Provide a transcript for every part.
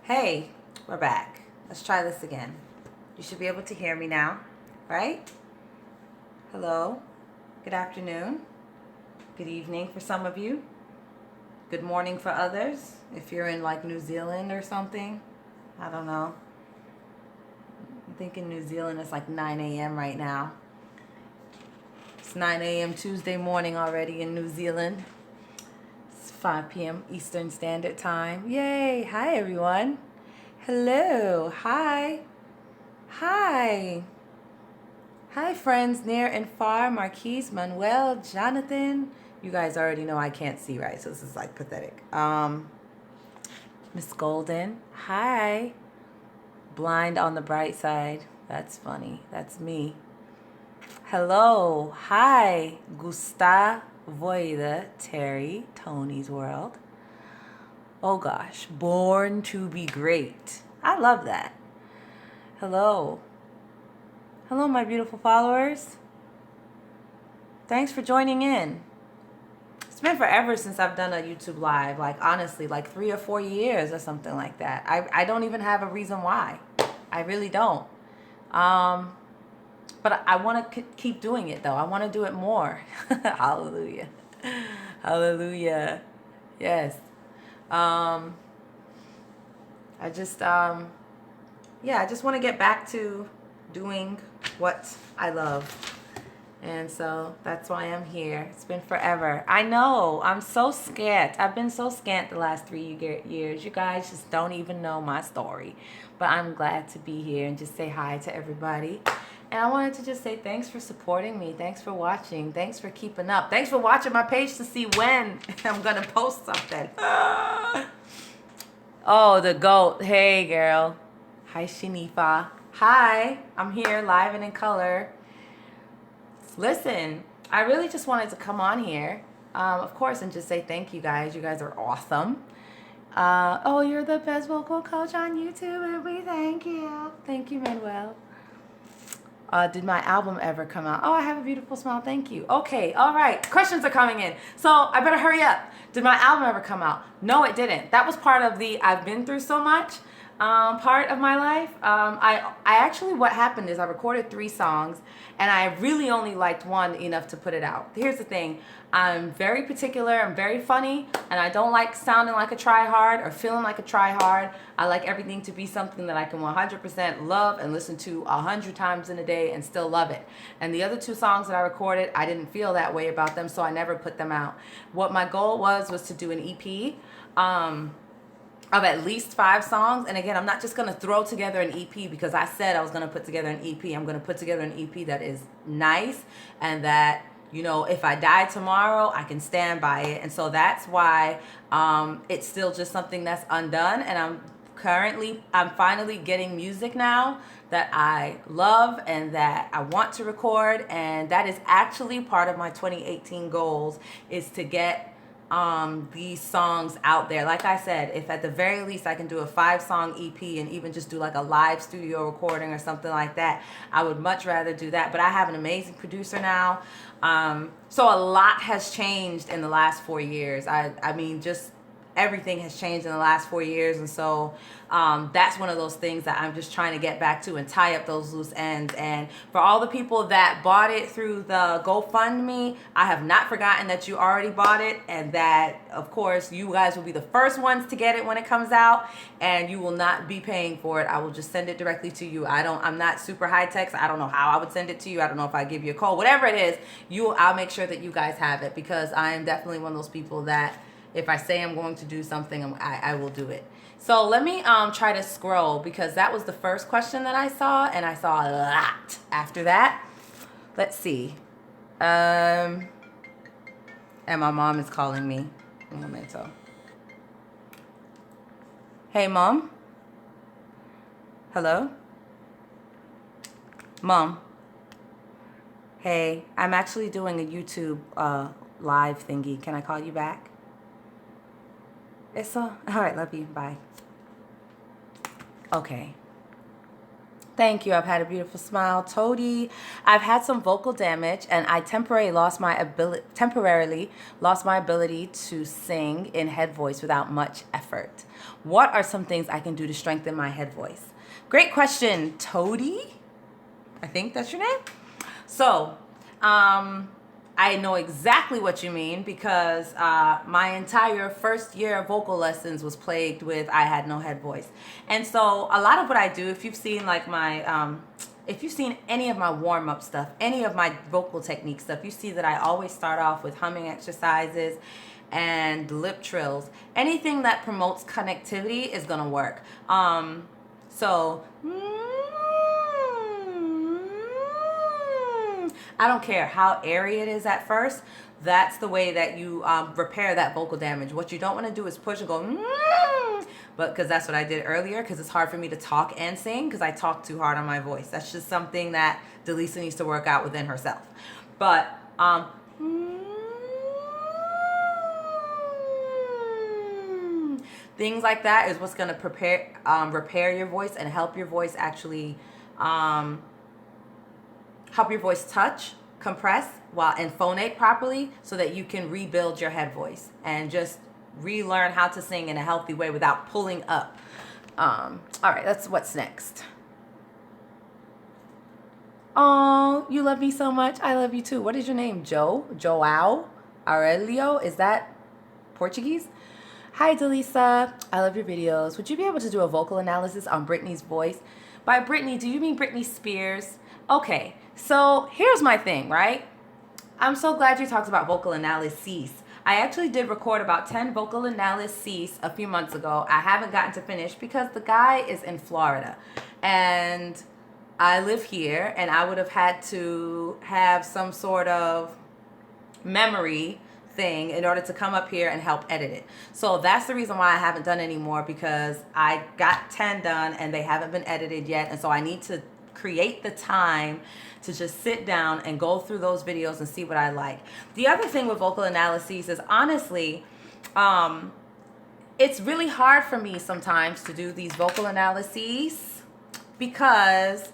Hey, we're back. Let's try this again. You should be able to hear me now, right? Hello. Good afternoon. Good evening for some of you. Good morning for others. If you're in like New Zealand or something. I don't know. I'm thinking New Zealand is like 9 a.m. right now. It's 9 a.m. Tuesday morning already in New Zealand. It's 5 p.m. Eastern Standard Time. Yay. Hi, everyone. Hello. Hi. Hi. Hi, friends near and far. Marquise, Manuel, Jonathan. You guys already know I can't see, right? So this is like pathetic. Miss Golden. Hi. Blind on the bright side. That's funny. That's me. Hello. Hi. Gustavoida, Terry, Tony's World. Oh gosh. Born to be great. I love that. Hello. Hello, my beautiful followers. Thanks for joining in. It's been forever since I've done a YouTube live. Like, honestly, like 3 or 4 years or something like that. I don't even have a reason why. I really don't. But I want to keep doing it, though. I want to do it more. Hallelujah. Hallelujah. Yes. I just want to get back to doing what I love. And so that's why I'm here. It's been forever. I know. I'm so scant. I've been so scant the last 3 years. You guys just don't even know my story. But I'm glad to be here and just say hi to everybody. And I wanted to just say thanks for supporting me. Thanks for watching. Thanks for keeping up. Thanks for watching my page to see when I'm going to post something. Oh, the GOAT. Hey, girl. Hi, Shanifa. Hi. I'm here live and in color. Listen, I really just wanted to come on here, of course, and just say thank you guys. You guys are awesome. Oh, you're the best vocal coach on YouTube, and we thank you. Thank you, Manuel. Did my album ever come out? Oh, I have a beautiful smile. Thank you. Okay, all right. Questions are coming in. So I better hurry up. Did my album ever come out? No, it didn't. That was part of the I've been through so much part of my life. I actually, what happened is I recorded 3 songs and I really only liked one enough to put it out. Here's the thing. I'm very particular. I'm very funny, and I don't like sounding like a try-hard or feeling like a try-hard. I like everything to be something that I can 100% love and listen to 100 times in a day and still love it. And the other 2 songs that I recorded, I didn't feel that way about them, so I never put them out. What my goal was to do an EP. Of at least 5 songs. And again, I'm not just going to throw together an EP because I said I was going to put together an EP. I'm going to put together an EP that is nice and that, you know, if I die tomorrow, I can stand by it. And so that's why it's still just something that's undone. And I'm finally getting music now that I love and that I want to record. And that is actually part of my 2018 goals, is to get these songs out there. Like I said, if at the very least I can do a 5-song EP and even just do like a live studio recording or something like that, I would much rather do that. But I have an amazing producer now. So a lot has changed in the last 4 years. I mean, just everything has changed in the last 4 years. And so that's one of those things that I'm just trying to get back to and tie up those loose ends. And for all the people that bought it through the GoFundMe, I have not forgotten that you already bought it, and that, of course, you guys will be the first ones to get it when it comes out, and you will not be paying for it. I will just send it directly to you. I'm not super high tech, so I don't know how I would send it to you. I don't know if I give you a call. Whatever it is, I'll make sure that you guys have it, because I am definitely one of those people that if I say I'm going to do something, I will do it. So let me try to scroll, because that was the first question that I saw, and I saw a lot after that. Let's see. And my mom is calling me. Un momento. Hey, Mom. Hello? Mom. Hey, I'm actually doing a YouTube live thingy. Can I call you back? All right, love you. Bye. Okay. Thank you. I've had a beautiful smile. Toadie, I've had some vocal damage and I temporarily lost my ability to sing in head voice without much effort. What are some things I can do to strengthen my head voice? Great question, Toadie. I think that's your name. So, I know exactly what you mean because my entire first year of vocal lessons was plagued with I had no head voice. And so a lot of what I do, if you've seen like my, if you've seen any of my warm-up stuff, any of my vocal technique stuff, you see that I always start off with humming exercises and lip trills. Anything that promotes connectivity is gonna work. I don't care how airy it is at first. That's the way that you repair that vocal damage. What you don't want to do is push and go, but because that's what I did earlier, because it's hard for me to talk and sing because I talk too hard on my voice. That's just something that Delisa needs to work out within herself. But things like that is what's going to repair your voice and help your voice actually help your voice touch, compress, and phonate properly so that you can rebuild your head voice and just relearn how to sing in a healthy way without pulling up. All right, that's what's next. Oh, you love me so much. I love you too. What is your name? Joao Aurelio? Is that Portuguese? Hi, Delisa. I love your videos. Would you be able to do a vocal analysis on Britney's voice? By Britney, do you mean Britney Spears? Okay, so here's my thing, right? I'm so glad you talked about vocal analyses. I actually did record about 10 vocal analyses a few months ago. I haven't gotten to finish because the guy is in Florida and I live here, and I would have had to have some sort of memory thing in order to come up here and help edit it. So that's the reason why I haven't done any more, because I got 10 done and they haven't been edited yet. And so I need to create the time to just sit down and go through those videos and see what I like. The other thing with vocal analyses is honestly, it's really hard for me sometimes to do these vocal analyses because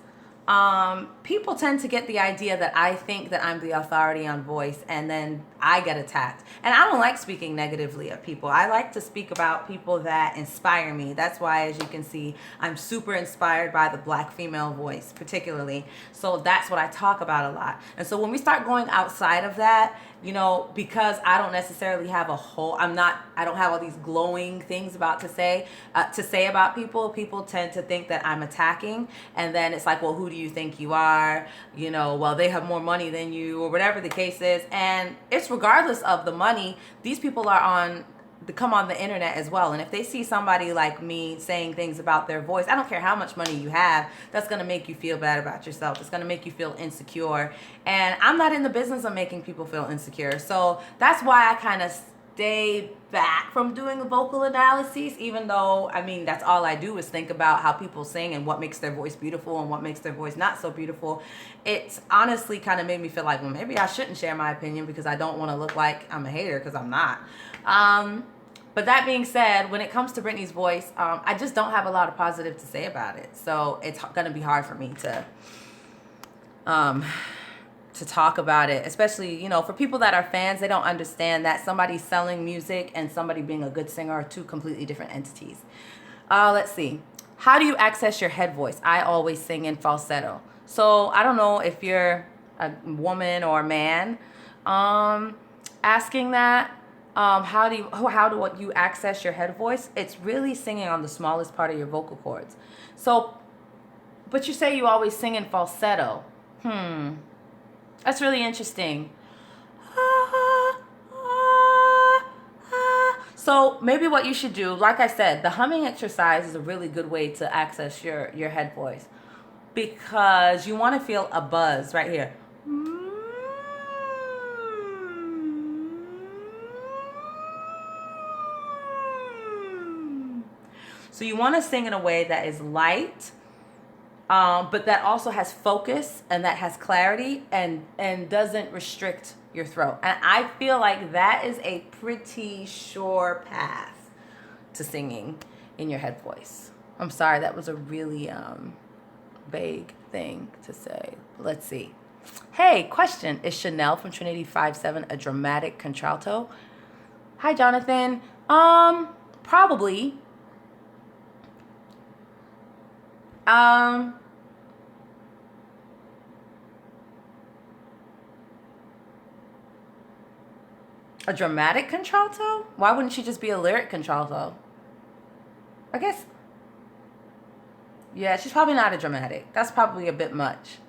people tend to get the idea that I think that I'm the authority on voice, and then I get attacked. And I don't like speaking negatively of people. I like to speak about people that inspire me. That's why, as you can see, I'm super inspired by the Black female voice, particularly. So that's what I talk about a lot. And so when we start going outside of that, you know, because I don't necessarily have I don't have all these glowing things to say about people. People tend to think that I'm attacking, and then it's like, well, who do you think you are? You know, well, they have more money than you, or whatever the case is. And it's regardless of the money. These people come on the internet as well, and if they see somebody like me saying things about their voice, I don't care how much money you have, that's going to make you feel bad about yourself. It's going to make you feel insecure, and I'm not in the business of making people feel insecure. So that's why I kind of stay back from doing the vocal analyses, even though, I mean, that's all I do is think about how people sing and what makes their voice beautiful and what makes their voice not so beautiful. It's honestly kind of made me feel like, well, maybe I shouldn't share my opinion because I don't want to look like I'm a hater, because I'm not. But that being said, when it comes to Britney's voice, I just don't have a lot of positive to say about it. So it's going to be hard for me to talk about it, especially, you know, for people that are fans. They don't understand that somebody selling music and somebody being a good singer are two completely different entities. Let's see. How do you access your head voice? I always sing in falsetto. So I don't know if you're a woman or a man asking that. How do you access your head voice? It's really singing on the smallest part of your vocal cords. So, but you say you always sing in falsetto. That's really interesting. So maybe what you should do, like I said, the humming exercise is a really good way to access your head voice, because you want to feel a buzz right here. So you want to sing in a way that is light, but that also has focus and that has clarity and doesn't restrict your throat. And I feel like that is a pretty sure path to singing in your head voice. I'm sorry, that was a really vague thing to say. Let's see. Hey, question. Is Chanel from Trinity 5'7" a dramatic contralto? Hi, Jonathan. Probably. A dramatic contralto? Why wouldn't she just be a lyric contralto? I guess. Yeah, she's probably not a dramatic. That's probably a bit much.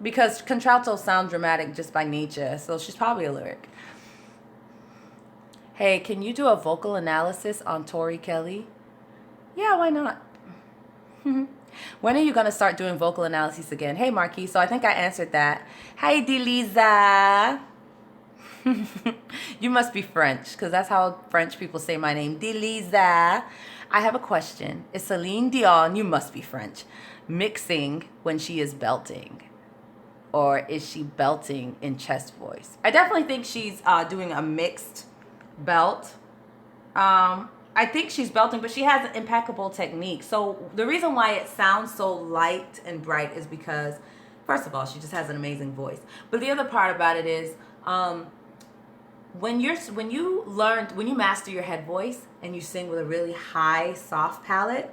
Because contraltos sound dramatic just by nature, so she's probably a lyric. Hey, can you do a vocal analysis on Tori Kelly? Yeah, why not? When are you going to start doing vocal analyses again? Hey, Marquis. So I think I answered that. Hi, Deliza. You must be French, because that's how French people say my name. Deliza. I have a question. Is Celine Dion, you must be French, mixing when she is belting? Or is she belting in chest voice? I definitely think she's doing a mixed belt. I think she's belting, but she has an impeccable technique. So the reason why it sounds so light and bright is because, first of all, she just has an amazing voice. But the other part about it is, when you master your head voice and you sing with a really high, soft palate,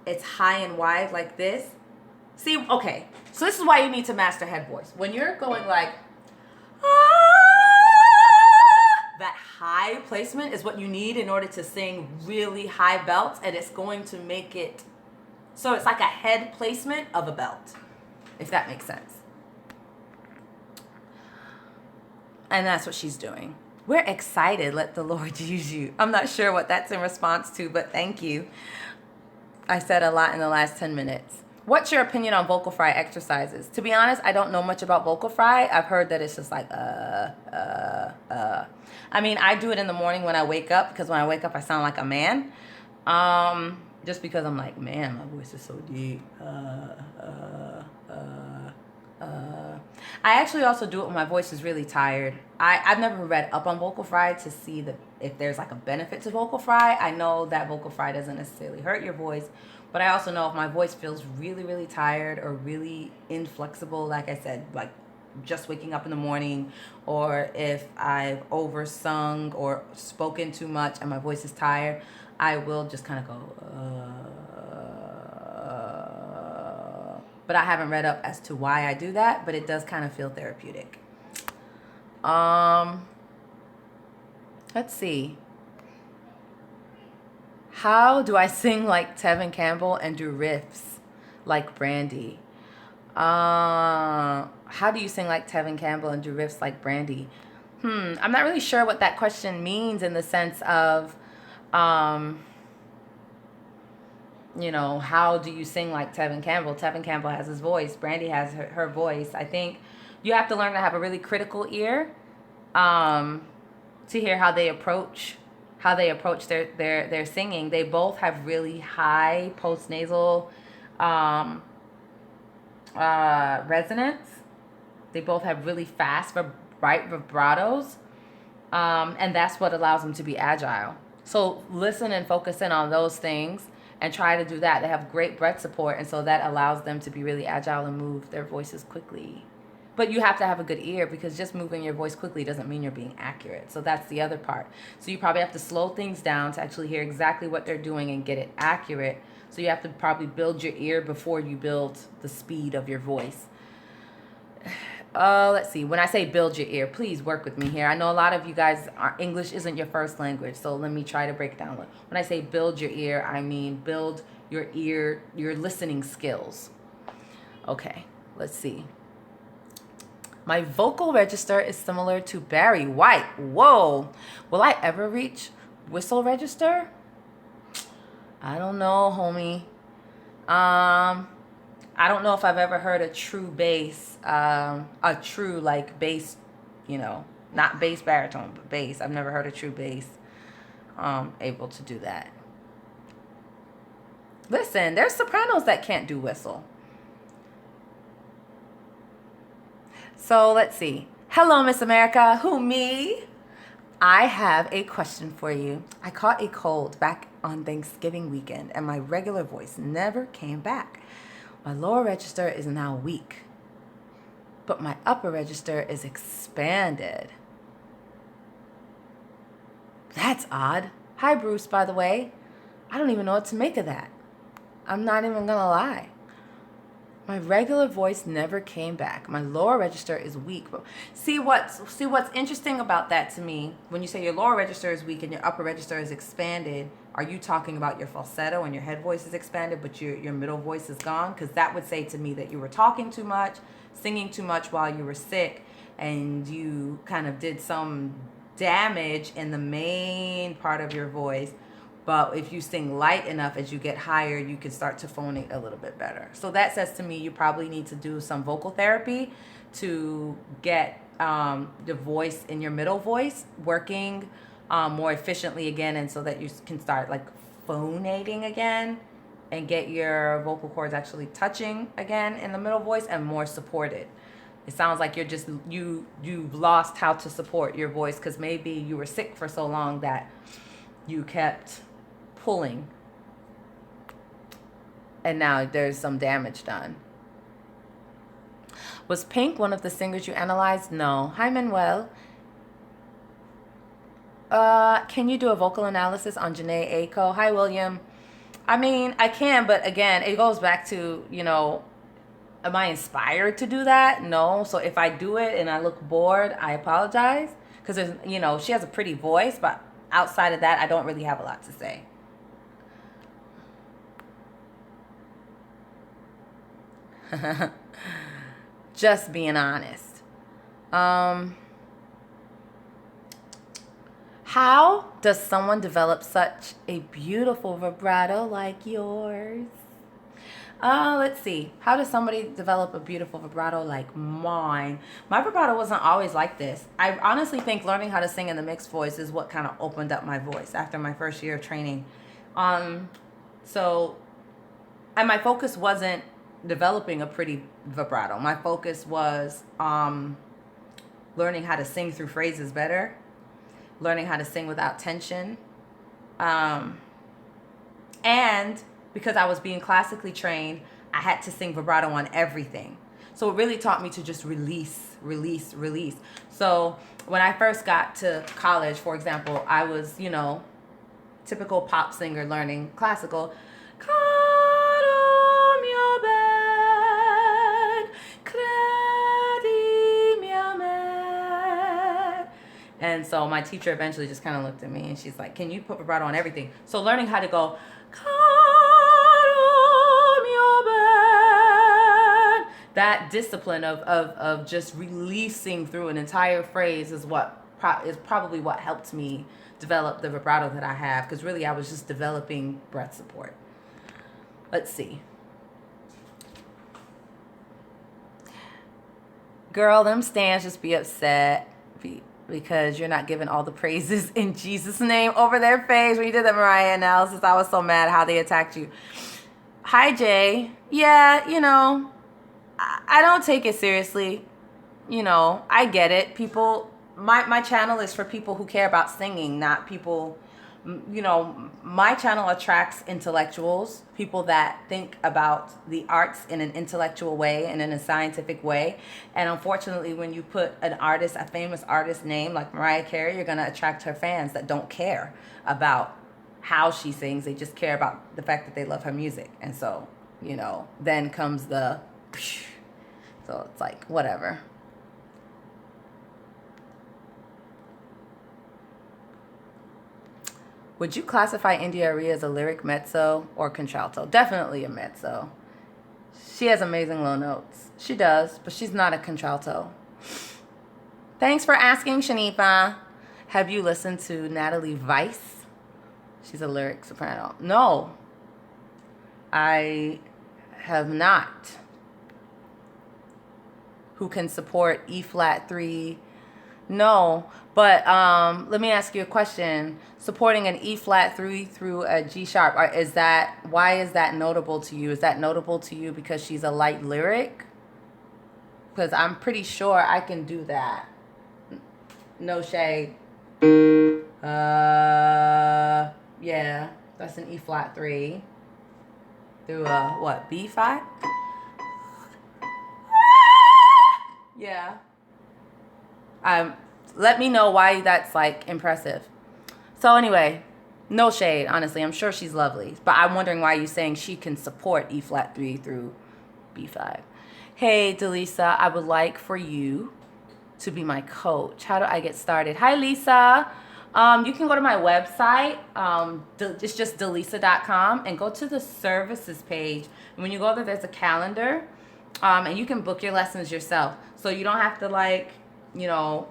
it's high and wide like this. See, okay, so this is why you need to master head voice. When you're going like, that high placement is what you need in order to sing really high belts, and it's going to make it, so it's like a head placement of a belt, if that makes sense. And that's what she's doing. We're excited. Let the Lord use you. I'm not sure what that's in response to, but thank you. I said a lot in the last 10 minutes. What's your opinion on vocal fry exercises? To be honest, I don't know much about vocal fry. I've heard that it's just like, I mean, I do it in the morning when I wake up, because when I wake up, I sound like a man. Just because I'm like, man, my voice is so deep. I actually also do it when my voice is really tired. I've never read up on vocal fry to see if there's like a benefit to vocal fry. I know that vocal fry doesn't necessarily hurt your voice, but I also know if my voice feels really, really tired or really inflexible, like I said, like just waking up in the morning, or if I've oversung or spoken too much and my voice is tired, I will just kind of go, but I haven't read up as to why I do that, but it does kind of feel therapeutic. Let's see. How do I sing like Tevin Campbell and do riffs like Brandy? How do you sing like Tevin Campbell and do riffs like Brandy? I'm not really sure what that question means in the sense of, you know, how do you sing like Tevin Campbell? Tevin Campbell has his voice. Brandy has her voice. I think you have to learn to have a really critical ear to hear how they approach their singing. They both have really high post-nasal resonance. They both have really fast, bright vibratos. And that's what allows them to be agile. So listen and focus in on those things and try to do that. They have great breath support, and so that allows them to be really agile and move their voices quickly. But you have to have a good ear, because just moving your voice quickly doesn't mean you're being accurate. So that's the other part. So you probably have to slow things down to actually hear exactly what they're doing and get it accurate. So you have to probably build your ear before you build the speed of your voice. Let's see. When I say build your ear, please work with me here. I know a lot of you guys, English isn't your first language, so let me try to break it down. When I say build your ear, I mean build your ear, your listening skills. Okay, let's see. My vocal register is similar to Barry White. Whoa. Will I ever reach whistle register? I don't know, homie. I don't know if I've ever heard a true bass, a true like bass, you know, not bass baritone, but bass. I've never heard a true bass able to do that. Listen, there's sopranos that can't do whistle. So let's see. Hello, Miss America. Who, me? I have a question for you. I caught a cold back on Thanksgiving weekend, and my regular voice never came back. My lower register is now weak, but my upper register is expanded. That's odd. Hi, Bruce, by the way. I don't even know what to make of that. I'm not even gonna lie. My regular voice never came back. My lower register is weak. See what's interesting about that to me, when you say your lower register is weak and your upper register is expanded, are you talking about your falsetto and your head voice is expanded but your middle voice is gone? Because that would say to me that you were talking too much, singing too much while you were sick, and you kind of did some damage in the main part of your voice. But if you sing light enough, as you get higher, you can start to phonate a little bit better. So that says to me you probably need to do some vocal therapy to get the voice in your middle voice working more efficiently again, and so that you can start like phonating again and get your vocal cords actually touching again in the middle voice and more supported. It sounds like you've lost how to support your voice because maybe you were sick for so long that you kept pulling, and now there's some damage done. Was Pink one of the singers you analyzed? No. Hi, Manuel. Can you do a vocal analysis on Janae Aiko? Hi, William. I mean, I can, but again, it goes back to, am I inspired to do that? No. So if I do it and I look bored, I apologize, because there's, she has a pretty voice, but outside of that, I don't really have a lot to say. Just being honest. How does someone develop such a beautiful vibrato like yours? Let's see. How does somebody develop a beautiful vibrato like mine? My vibrato wasn't always like this. I honestly think learning how to sing in the mixed voice is what kind of opened up my voice after my first year of training. And my focus wasn't developing a pretty vibrato. My focus was learning how to sing through phrases better, learning how to sing without tension, and because I was being classically trained, I had to sing vibrato on everything. So it really taught me to just release. So when I first got to college, for example, I was, typical pop singer learning classical. And so my teacher eventually just kind of looked at me and she's like, can you put vibrato on everything? So learning how to go, that discipline of just releasing through an entire phrase is probably what helped me develop the vibrato that I have, because really I was just developing breath support. Let's see. Girl, them stands just be upset because you're not giving all the praises in Jesus' name over their face. When you did that Mariah analysis, I was so mad how they attacked you. Hi, Jay. Yeah, I don't take it seriously. I get it. People, my channel is for people who care about singing, not people, my channel attracts intellectuals, people that think about the arts in an intellectual way and in a scientific way. And unfortunately, when you put a famous artist name like Mariah Carey, you're going to attract her fans that don't care about how she sings. They just care about the fact that they love her music. And so, then comes the, so it's like, whatever. Would you classify India Arie as a lyric mezzo or contralto? Definitely a mezzo. She has amazing low notes. She does, but she's not a contralto. Thanks for asking, Shanifa. Have you listened to Natalie Weiss? She's a lyric soprano. No, I have not. Who can support E flat 3? No, but let me ask you a question. Supporting an E flat 3 through a G sharp, why is that notable to you? Is that notable to you because she's a light lyric? Because I'm pretty sure I can do that. No shade. Yeah, that's an E flat 3 through a what, B5? Yeah. Let me know why that's like impressive. So anyway, no shade, honestly. I'm sure she's lovely, but I'm wondering why you're saying she can support E flat 3 through B5. Hey, Delisa, I would like for you to be my coach. How do I get started? Hi, Lisa. You can go to my website. It's just delisa.com and go to the services page. And when you go there, there's a calendar, and you can book your lessons yourself. So you don't have to like, you know,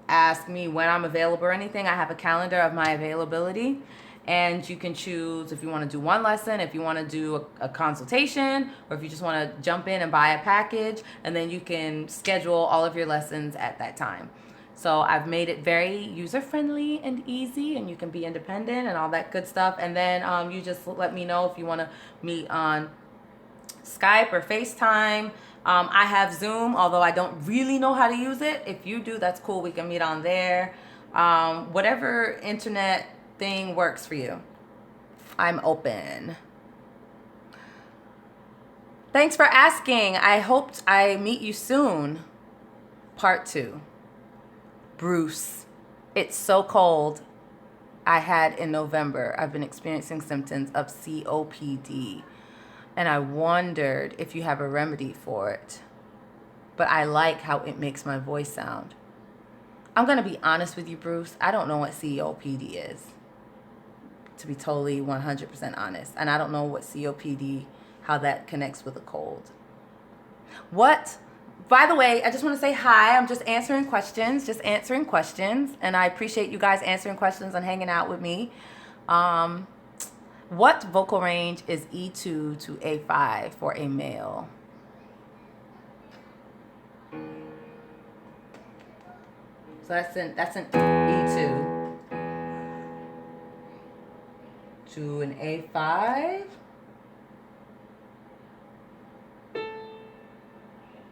ask me when I'm available or anything. I have a calendar of my availability, and you can choose if you want to do one lesson, if you want to do a consultation, or if you just want to jump in and buy a package, and then you can schedule all of your lessons at that time. So I've made it very user-friendly and easy, and you can be independent and all that good stuff. And then you just let me know if you want to meet on Skype or FaceTime. I have Zoom, although I don't really know how to use it. If you do, that's cool. We can meet on there. Whatever internet thing works for you. I'm open. Thanks for asking. I hoped I meet you soon. Part 2. Bruce, it's so cold. I had in November. I've been experiencing symptoms of COPD. And I wondered if you have a remedy for it. But I like how it makes my voice sound. I'm going to be honest with you, Bruce. I don't know what COPD is, to be totally 100% honest. And I don't know what COPD, how that connects with a cold. What? By the way, I just want to say hi. I'm just answering questions. And I appreciate you guys answering questions and hanging out with me. What vocal range is E2 to A5 for a male? So that's an E2 to an A5. I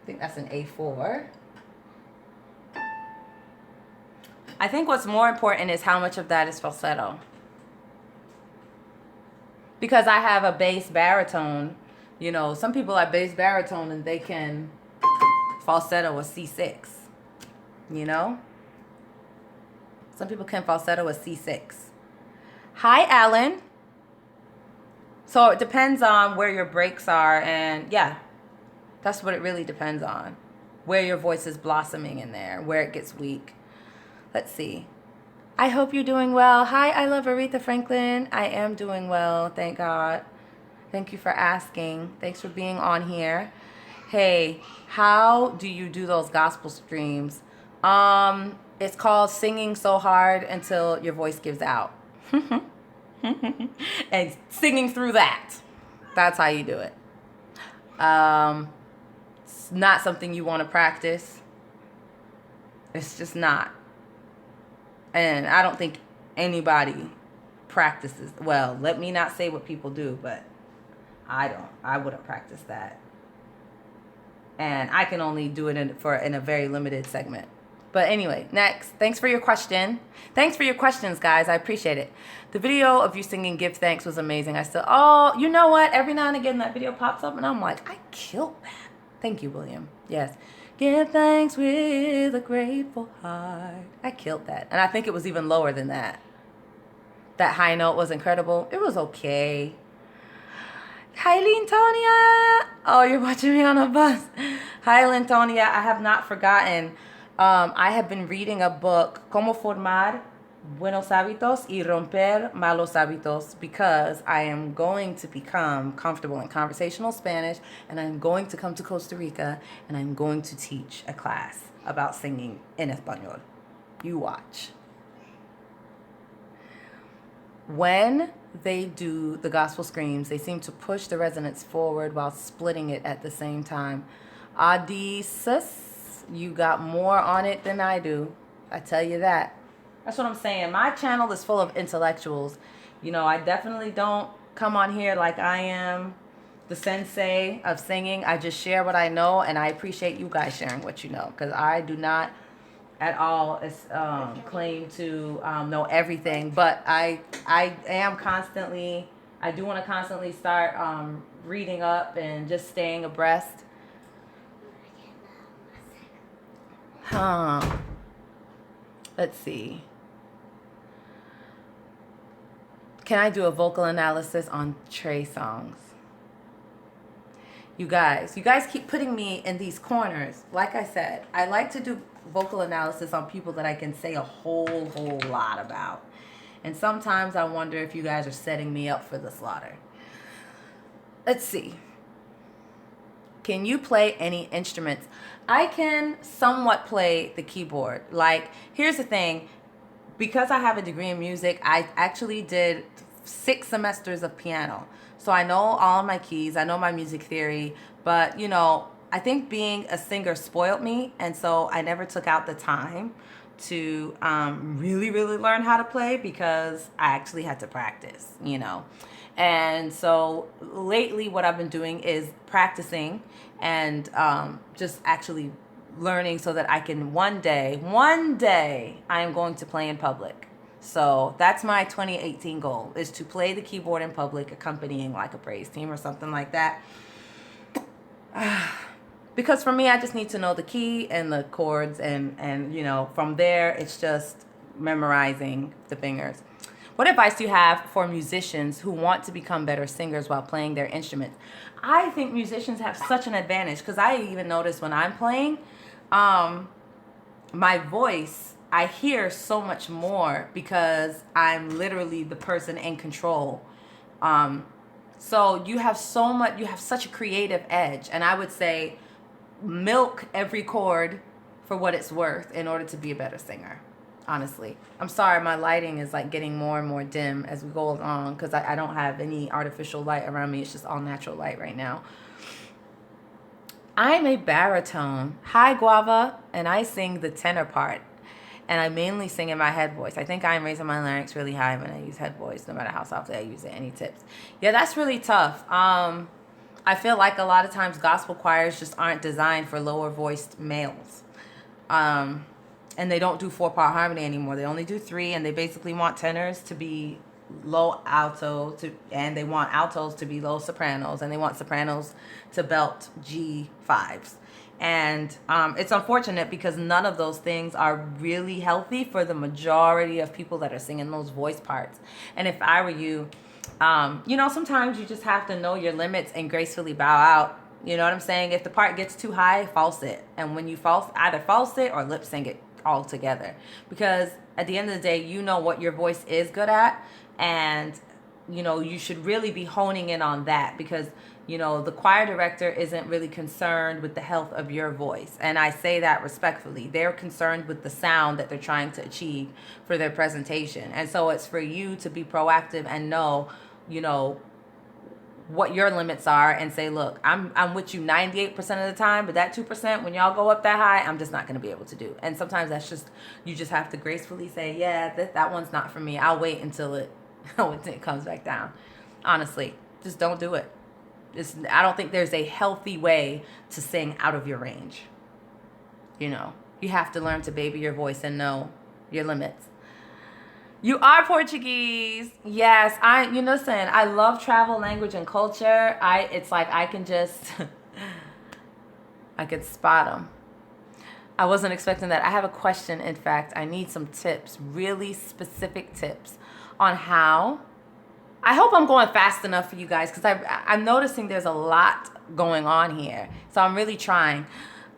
think that's an A4. I think what's more important is how much of that is falsetto. Because I have a bass baritone, you know, some people are bass baritone and they can falsetto a C6, you know? Some people can falsetto a C6. Hi, Alan. So it depends on where your breaks are, and yeah, that's what it really depends on. Where your voice is blossoming in there, where it gets weak. Let's see. I hope you're doing well. Hi, I love Aretha Franklin. I am doing well, thank God. Thank you for asking. Thanks for being on here. Hey, how do you do those gospel streams? It's called singing so hard until your voice gives out. And singing through that. That's how you do it. It's not something you want to practice. It's just not. And I don't think anybody practices. Well, let me not say what people do, but I don't. I wouldn't practice that. And I can only do it in a very limited segment. But anyway, next. Thanks for your question. Thanks for your questions, guys. I appreciate it. The video of you singing Give Thanks was amazing. Oh, you know what? Every now and again that video pops up and I'm like, I killed that. Thank you, William. Yes. Give thanks with a grateful heart. I killed that. And I think it was even lower than that. That high note was incredible. It was okay. Hi, Lintonia. Oh, you're watching me on a bus. Hi, Lintonia. I have not forgotten. I have been reading a book, Cómo Formar Buenos Hábitos y Romper Malos Hábitos, because I am going to become comfortable in conversational Spanish, and I'm going to come to Costa Rica, and I'm going to teach a class about singing in Espanol. You watch. When they do the gospel screams, they seem to push the resonance forward while splitting it at the same time. Adie, you got more on it than I do. I tell you that. That's what I'm saying. My channel is full of intellectuals. You know, I definitely don't come on here like I am the sensei of singing. I just share what I know, and I appreciate you guys sharing what you know, because I do not at all claim to know everything, but I am constantly, I do want to constantly start reading up and just staying abreast. Let's see. Can I do a vocal analysis on Trey Songz? You guys keep putting me in these corners. Like I said, I like to do vocal analysis on people that I can say a whole lot about. And sometimes I wonder if you guys are setting me up for the slaughter. Let's see. Can you play any instruments? I can somewhat play the keyboard. Like, here's the thing. Because I have a degree in music, I actually did 6 semesters of piano. So I know all of my keys, I know my music theory, but you know, I think being a singer spoiled me, and so I never took out the time to really learn how to play because I actually had to practice, you know. And so lately what I've been doing is practicing and just actually learning so that I can one day I am going to play in public. So that's my 2018 goal, is to play the keyboard in public, accompanying like a praise team or something like that. Because for me, I just need to know the key and the chords, and you know, from there, it's just memorizing the fingers. What advice do you have for musicians who want to become better singers while playing their instruments? I think musicians have such an advantage, because I even notice when I'm playing, my voice, I hear so much more because I'm literally the person in control. So you have such a creative edge. And I would say milk every chord for what it's worth in order to be a better singer. Honestly. I'm sorry, my lighting is like getting more and more dim as we go along because I don't have any artificial light around me. It's just all natural light right now. I'm a baritone. Hi, Guava. And I sing the tenor part. And I mainly sing in my head voice. I think I'm raising my larynx really high when I use head voice, no matter how softly I use it. Any tips? Yeah, that's really tough. I feel like a lot of times gospel choirs just aren't designed for lower voiced males. And they don't do 4-part harmony anymore. They only do 3, and they basically want tenors to be low alto, and they want altos to be low sopranos, and they want sopranos to belt G5s. And it's unfortunate because none of those things are really healthy for the majority of people that are singing those voice parts. And if I were you, you know, sometimes you just have to know your limits and gracefully bow out. You know what I'm saying? If the part gets too high, false it. And when you either false it or lip sync it all together. Because at the end of the day, you know what your voice is good at. And, you know, you should really be honing in on that, because you know, the choir director isn't really concerned with the health of your voice. And I say that respectfully. They're concerned with the sound that they're trying to achieve for their presentation. And so it's for you to be proactive and know, you know, what your limits are, and say, look, I'm with you 98% of the time, but that 2%, when y'all go up that high, I'm just not going to be able to do. And sometimes that's just, you just have to gracefully say, yeah, that one's not for me. I'll wait until it comes back down. Honestly, just don't do it. I don't think there's a healthy way to sing out of your range. You know, you have to learn to baby your voice and know your limits. You are Portuguese. Yes, listen, I love travel, language, and culture. It's like I can just, I could spot them. I wasn't expecting that. I have a question, in fact. I need some tips, really specific tips on how. I hope I'm going fast enough for you guys, because I'm noticing there's a lot going on here. So I'm really trying.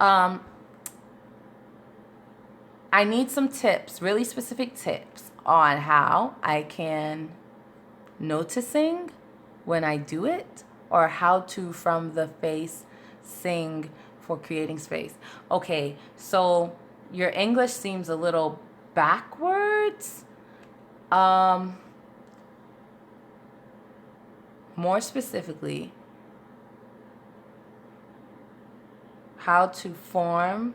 I need some tips, really specific tips on how I can noticing when I do it, or how to from the face sing for creating space. Okay, so your English seems a little backwards. More specifically, how to form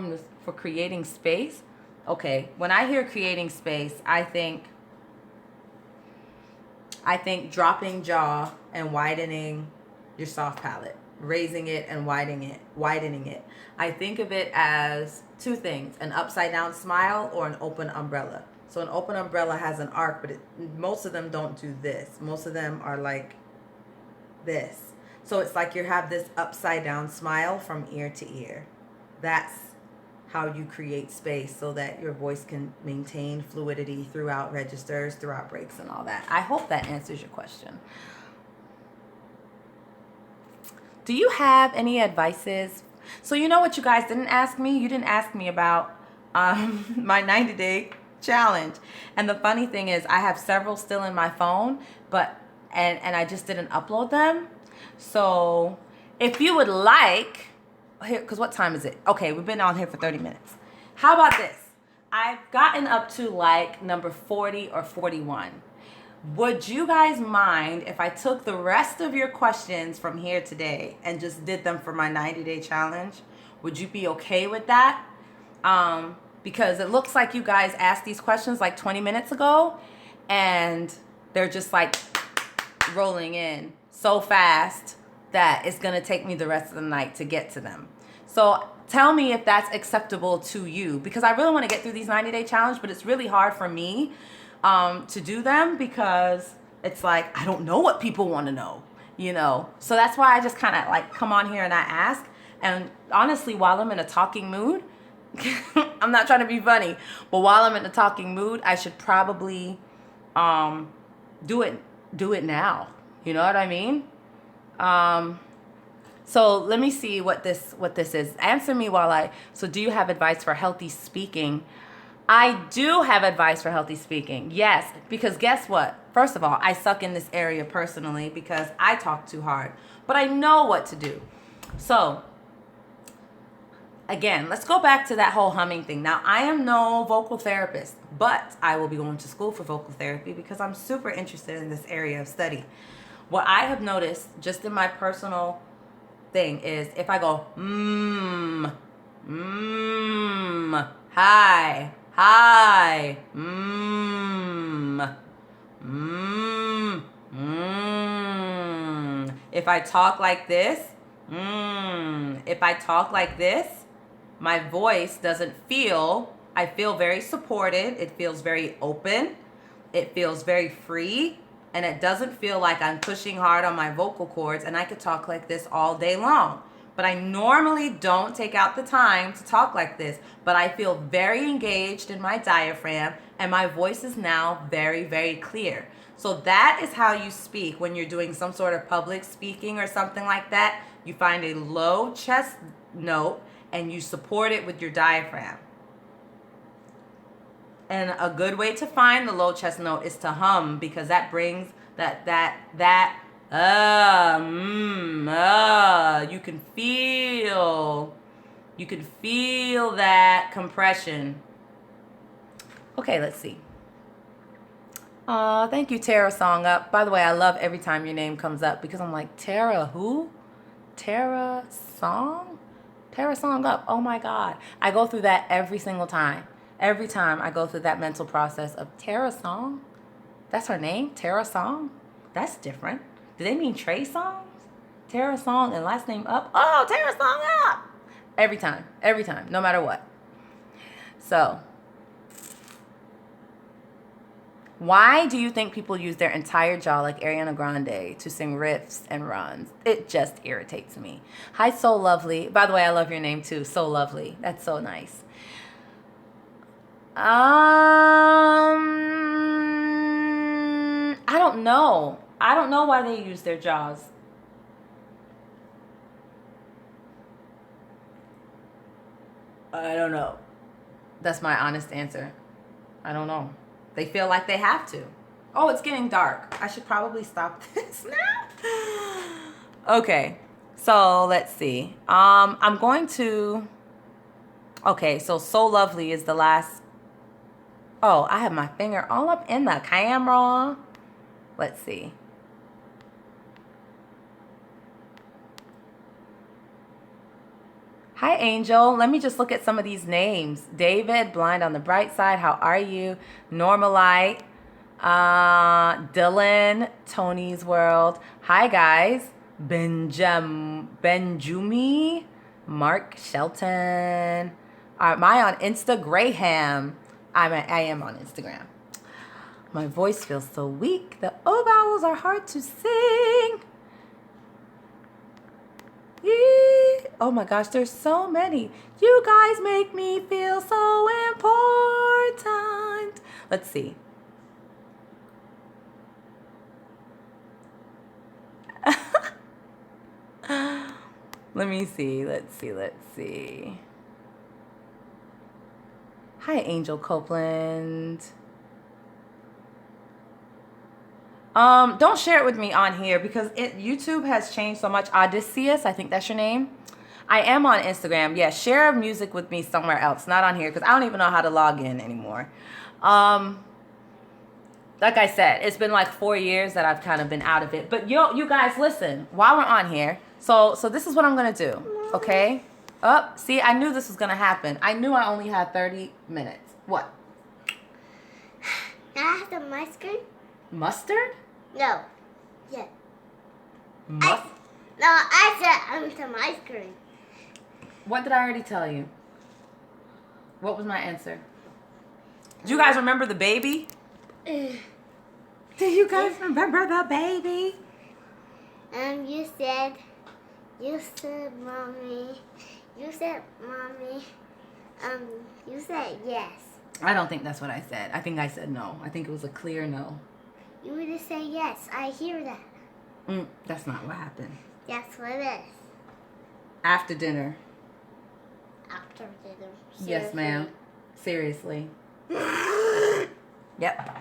this for creating space. Okay, when I hear creating space, I think dropping jaw and widening your soft palate. raising it and widening it. I think of it as two things: an upside down smile or an open umbrella. So an open umbrella has an arc, but most of them don't do this. Most of them are like this. So it's like you have this upside down smile from ear to ear. That's how you create space so that your voice can maintain fluidity throughout registers, throughout breaks and all that. I hope that answers your question. Do you have any advices? So you know what you guys didn't ask me? You didn't ask me about my 90-day challenge. And the funny thing is I have several still in my phone, but and I just didn't upload them. So if you would like, here, because what time is it? Okay, we've been on here for 30 minutes. How about this? I've gotten up to like number 40 or 41. Would you guys mind if I took the rest of your questions from here today and just did them for my 90-day challenge? Would you be okay with that? Because it looks like you guys asked these questions like 20 minutes ago, and they're just like rolling in so fast that it's going to take me the rest of the night to get to them. So tell me if that's acceptable to you, because I really want to get through these 90-day challenge, but it's really hard for me to do them because it's like, I don't know what people want to know, you know? So that's why I just kind of like come on here and I ask. And honestly, while I'm in a talking mood, I'm not trying to be funny, but while I'm in a talking mood, I should probably do it now. You know what I mean? So let me see what this is. Answer me so do you have advice for healthy speaking? I do have advice for healthy speaking. Yes, because guess what? First of all, I suck in this area personally because I talk too hard, but I know what to do. So again, let's go back to that whole humming thing. Now, I am no vocal therapist, but I will be going to school for vocal therapy because I'm super interested in this area of study. What I have noticed just in my personal thing is if I go, hi, if I talk like this, my voice doesn't I feel very supported. It feels very open. It feels very free. And it doesn't feel like I'm pushing hard on my vocal cords, and I could talk like this all day long. But I normally don't take out the time to talk like this, but I feel very engaged in my diaphragm, and my voice is now very, very clear. So that is how you speak when you're doing some sort of public speaking or something like that. You find a low chest note, and you support it with your diaphragm. And a good way to find the low chest note is to hum, because that brings you can feel that compression. Okay, let's see. Thank you, Tara Song Up. By the way, I love every time your name comes up because I'm like, Tara who? Tara Song? Tara Song Up. Oh my God. I go through that every single time. Every time I go through that mental process of Tara Song. That's her name? Tara Song? That's different. Do they mean Trey Songz? Tara Song and last name Up? Oh, Tara Song Up! Every time, no matter what. So, why do you think people use their entire jaw like Ariana Grande to sing riffs and runs? It just irritates me. Hi, So Lovely. By the way, I love your name too, So Lovely. That's so nice. I don't know. I don't know why they use their jaws. I don't know. That's my honest answer. I don't know. They feel like they have to. Oh, it's getting dark. I should probably stop this now. Okay. So let's see. I'm going to. Okay. So Lovely is the last. Oh, I have my finger all up in the camera. Let's see. Hi, Angel. Let me just look at some of these names. David, Blind on the Bright Side. How are you? Normalite. Dylan, Tony's World. Hi, guys. Benjumi, Mark Shelton. Am I on Insta? Graham. I am on Instagram. My voice feels so weak. The O vowels are hard to sing. Oh my gosh, there's so many. You guys make me feel so important. Let's see. Let me see. Let's see. Hi, Angel Copeland. Don't share it with me on here because YouTube has changed so much. Odysseus, I think that's your name. I am on Instagram. Yeah, share music with me somewhere else, not on here because I don't even know how to log in anymore. Like I said, it's been like 4 years that I've kind of been out of it. But you guys, listen, while we're on here, so this is what I'm going to do, okay? See, I knew this was going to happen. I knew I only had 30 minutes. What? Now I have the mustard. Mustard? No. Yeah. I said some ice cream. What did I already tell you? What was my answer? Do you guys remember the baby? Do you guys remember the baby? You said mommy. You said yes. I don't think that's what I said. I think I said no. I think it was a clear no. You would say yes. I hear that. That's not what happened. That's what it is. After dinner. After dinner. Seriously. Yes, ma'am. Seriously. Yep.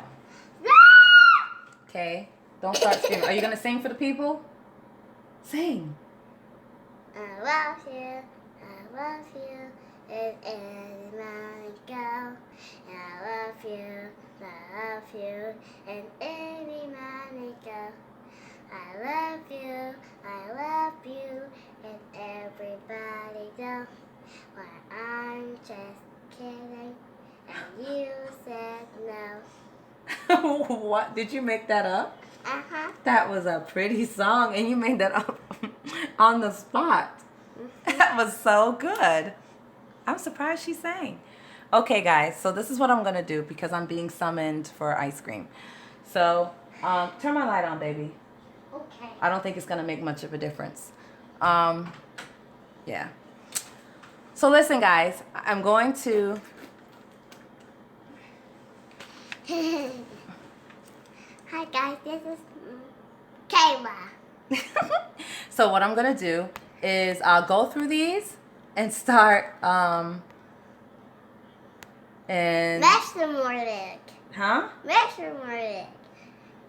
Okay. Don't start screaming. Are you going to sing for the people? Sing. I love you. And any go. And I love you. And any go. I love you. And everybody know. Well, I'm just kidding. And you said no. What? Did you make that up? Uh-huh. That was a pretty song, and you made that up on the spot. That was so good. I'm surprised she sang. Okay, guys, so this is what I'm going to do because I'm being summoned for ice cream. So, turn my light on, baby. Okay. I don't think it's going to make much of a difference. Yeah. So, listen, guys, I'm going to... Hi, guys, this is Kayla. So, what I'm going to do is I'll go through these and start... and Mestamordic. huh? Mestamordic.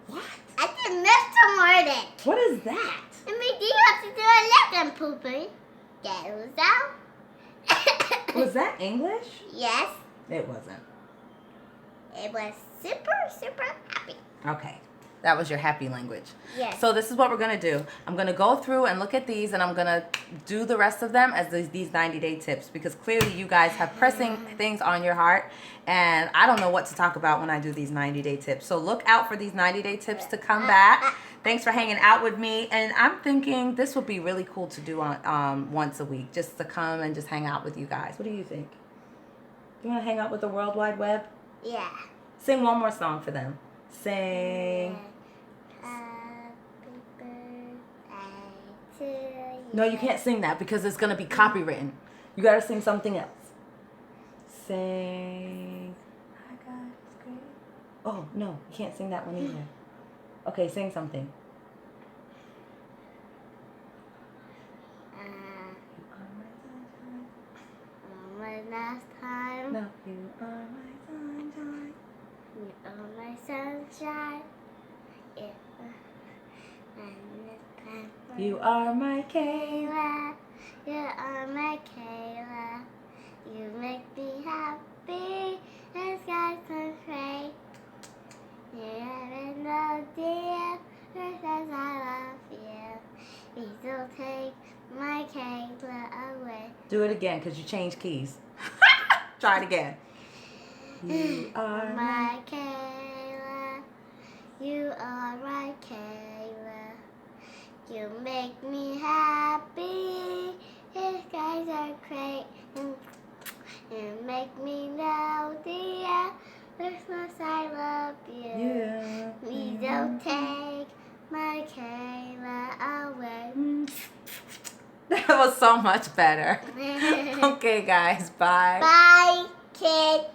What? I said Mestamordic. What is that? It means you have to do a lesson, poopy. Get it out. Was that English? Yes. It wasn't. It was super, super happy. Okay. That was your happy language. Yes. So this is what we're going to do. I'm going to go through and look at these, and I'm going to do the rest of them as these 90-day tips, because clearly you guys have pressing things on your heart, and I don't know what to talk about when I do these 90-day tips. So look out for these 90-day tips to come back. Thanks for hanging out with me, and I'm thinking this would be really cool to do on once a week, just to come and just hang out with you guys. What do you think? You want to hang out with the World Wide Web? Yeah. Sing one more song for them. Sing. Happy birthday to you. No, you can't sing that because it's going to be copywritten. You got to sing something else. Sing. Hi, God, it's great. Oh, no, you can't sing that one either. Okay, sing something. My last time. No, you are my sunshine. You are my sunshine. Yeah. And this time for You are my Kayla. Kayla. You are my Kayla. You make me happy. The sky's so great. You have no dear. Because I love you. Please don't take my Kayla away. Do it again because you changed keys. Try it again. You are my Kayla. You are my Kayla. You make make me happy. His guys are great. And make me know, dear, Christmas, I love you. Yeah. Please don't take my Kayla away. That was so much better. Okay, guys. Bye. Bye, kids.